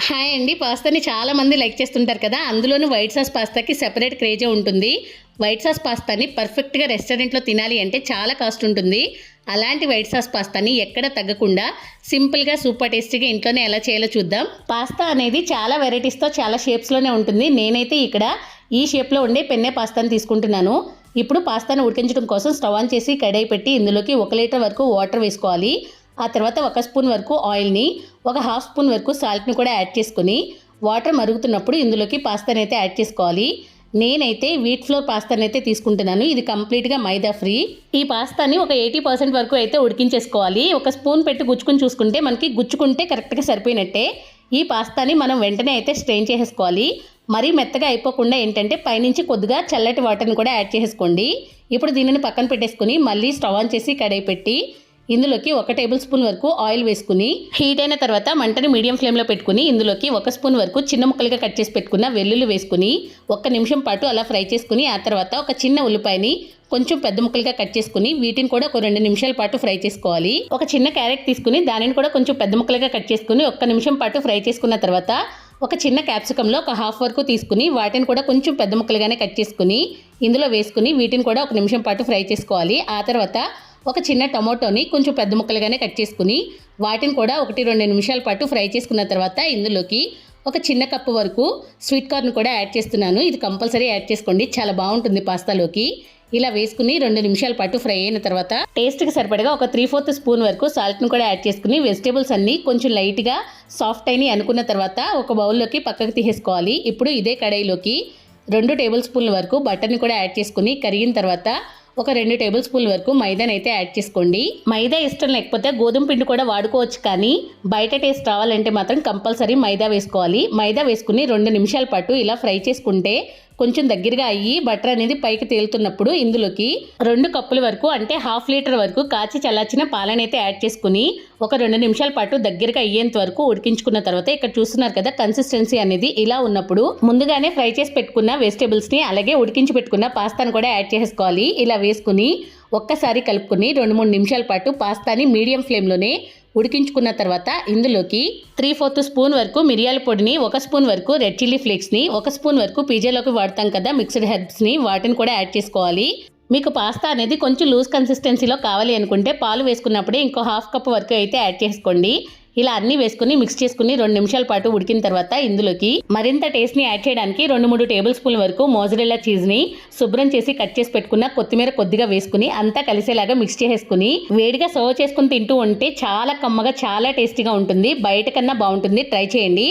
Hi అండి. పాస్తాని చాలామంది like చేస్తుంటారు కదా, అందులోనూ వైట్ సాస్ పాస్తాకి సెపరేట్ క్రేజే ఉంటుంది. వైట్ సాస్ పాస్తాని పర్ఫెక్ట్గా రెస్టారెంట్లో తినాలి అంటే చాలా కాస్ట్ ఉంటుంది. అలాంటి వైట్ సాస్ పాస్తాని ఎక్కడ తగ్గకుండా సింపుల్గా సూపర్ టేస్టీగా ఇంట్లోనే ఎలా చేయాలో చూద్దాం. పాస్తా అనేది చాలా వెరైటీస్తో చాలా షేప్స్లోనే ఉంటుంది. నేనైతే ఇక్కడ ఈ షేప్లో ఉండే పెన్నే పాస్తాని తీసుకుంటున్నాను. ఇప్పుడు పాస్తాను ఉడికించడం కోసం స్టవ్ ఆన్ చేసి కడాయి పెట్టి ఇందులోకి 1 లీటర్ వరకు వాటర్ వేసుకోవాలి. ఆ తర్వాత 1 స్పూన్ వరకు ఆయిల్ని, 1/2 స్పూన్ వరకు సాల్ట్ని కూడా యాడ్ చేసుకుని వాటర్ మరుగుతున్నప్పుడు ఇందులోకి పాస్తాని అయితే యాడ్ చేసుకోవాలి. నేనైతే వీట్ ఫ్లోర్ పాస్తాని అయితే తీసుకుంటున్నాను. ఇది కంప్లీట్గా మైదా ఫ్రీ. ఈ పాస్తాని ఒక 80% వరకు అయితే ఉడికించేసుకోవాలి. 1 స్పూన్ పెట్టి గుచ్చుకుని చూసుకుంటే మనకి గుచ్చుకుంటే కరెక్ట్గా సరిపోయినట్టే. ఈ పాస్తాని మనం వెంటనే అయితే స్ట్రెయిన్ చేసేసుకోవాలి. మరీ మెత్తగా అయిపోకుండా ఏంటంటే పైనుంచి కొద్దిగా చల్లటి వాటర్ని కూడా యాడ్ చేసేసుకోండి. ఇప్పుడు దీనిని పక్కన పెట్టేసుకుని మళ్ళీ స్టవ్ ఆన్ చేసి కడాయి పెట్టి ఇందులోకి 1 టేబుల్ స్పూన్ వరకు ఆయిల్ వేసుకుని హీట్ అయిన తర్వాత మంటని మీడియం ఫ్లేమ్లో పెట్టుకుని ఇందులోకి 1 స్పూన్ వరకు చిన్న ముక్కలుగా కట్ చేసి పెట్టుకున్న వెల్లుల్లి వేసుకుని 1 నిమిషం పాటు అలా ఫ్రై చేసుకుని ఆ తర్వాత ఒక చిన్న ఉల్లిపాయని కొంచెం పెద్ద ముక్కలుగా కట్ చేసుకుని వీటిని కూడా ఒక 2 నిమిషాల పాటు ఫ్రై చేసుకోవాలి. ఒక చిన్న క్యారెట్ తీసుకుని దానిని కూడా కొంచెం పెద్ద ముక్కలుగా కట్ చేసుకుని 1 నిమిషం పాటు ఫ్రై చేసుకున్న తర్వాత ఒక చిన్న క్యాప్సికంలో ఒక హాఫ్ వరకు తీసుకుని వాటిని కూడా కొంచెం పెద్ద ముక్కలుగానే కట్ చేసుకుని ఇందులో వేసుకుని వీటిని కూడా 1 నిమిషం పాటు ఫ్రై చేసుకోవాలి. ఆ తర్వాత ఒక చిన్న టమోటోని కొంచెం పెద్ద ముక్కలుగానే కట్ చేసుకుని వాటిని కూడా 1-2 నిమిషాల పాటు ఫ్రై చేసుకున్న తర్వాత ఇందులోకి ఒక చిన్న కప్పు వరకు స్వీట్ కార్న్ కూడా యాడ్ చేస్తున్నాను. ఇది కంపల్సరీ యాడ్ చేసుకోండి, చాలా బాగుంటుంది పాస్తాలోకి. ఇలా వేసుకుని 2 నిమిషాల పాటు ఫ్రై అయిన తర్వాత టేస్ట్కి సరిపడగా ఒక 3/4 స్పూన్ వరకు సాల్ట్ని కూడా యాడ్ చేసుకుని వెజిటేబుల్స్ అన్నీ కొంచెం లైట్గా సాఫ్ట్ అయినాయి అనుకున్న తర్వాత ఒక బౌల్లోకి పక్కకు తీసేసుకోవాలి. ఇప్పుడు ఇదే కడాయిలోకి 2 టేబుల్ స్పూన్ల వరకు బటర్ని కూడా యాడ్ చేసుకుని కరిగిన తర్వాత ఒక 2 టేబుల్ స్పూన్ల వరకు మైదాని అయితే యాడ్ చేసుకోండి. మైదా ఇష్టం లేకపోతే గోధుమ పిండి కూడా వాడుకోవచ్చు, కానీ బయట టేస్ట్ రావాలంటే మాత్రం కంపల్సరీ మైదా వేసుకోవాలి. మైదా వేసుకుని 2 నిమిషాల పాటు ఇలా ఫ్రై చేసుకుంటే కొంచెం దగ్గరగా అయ్యి బటర్ అనేది పైకి తేలుతున్నప్పుడు ఇందులోకి 2 కప్పుల వరకు అంటే 1/2 లీటర్ వరకు కాచి చల్లార్చిన పాలని అయితే యాడ్ చేసుకుని ఒక 2 నిమిషాల పాటు దగ్గరగా అయ్యేంత వరకు ఉడికించుకున్న తర్వాత ఇక్కడ చూస్తున్నారు కదా, కన్సిస్టెన్సీ అనేది ఇలా ఉన్నప్పుడు ముందుగానే ఫ్రై చేసి పెట్టుకున్న వెజిటేబుల్స్ని అలాగే ఉడికించి పెట్టుకున్న పాస్తాను కూడా యాడ్ చేసుకోవాలి. ఇలా వేసుకుని ఒక్కసారి కలుపుకుని 2-3 నిమిషాల పాటు పాస్తాని మీడియం ఫ్లేమ్లోనే ఉడికించుకున్న తర్వాత ఇందులోకి 3/4 స్పూన్ వరకు మిరియాల పొడిని, 1 స్పూన్ వరకు రెడ్ చిల్లీ ఫ్లేక్స్ని, 1 స్పూన్ వరకు పిజ్జాలోకి వాడతాం కదా మిక్స్డ్ హెర్బ్స్ని, వాటిని కూడా యాడ్ చేసుకోవాలి. మీకు పాస్తా అనేది కొంచెం లూజ్ కన్సిస్టెన్సీలో కావాలి అనుకుంటే పాలు వేసుకున్నప్పుడే ఇంకో 1/2 కప్ వరకు అయితే యాడ్ చేసుకోండి. ఇలా అన్నీ వేసుకుని మిక్స్ చేసుకుని 2 నిమిషాల పాటు ఉడికిన తర్వాత ఇందులోకి మరింత టేస్ట్ని యాడ్ చేయడానికి 2-3 టేబుల్ స్పూన్ల వరకు మోజరెల్లా చీజ్ని శుభ్రం చేసి కట్ చేసి పెట్టుకున్న కొత్తిమీర కొద్దిగా వేసుకుని అంతా కలిసేలాగా మిక్స్ చేసేసుకుని వేడిగా సర్వ్ చేసుకుని తింటూ ఉంటే చాలా కమ్మగా చాలా టేస్టీగా ఉంటుంది. బయట కన్నా బాగుంటుంది, ట్రై చేయండి.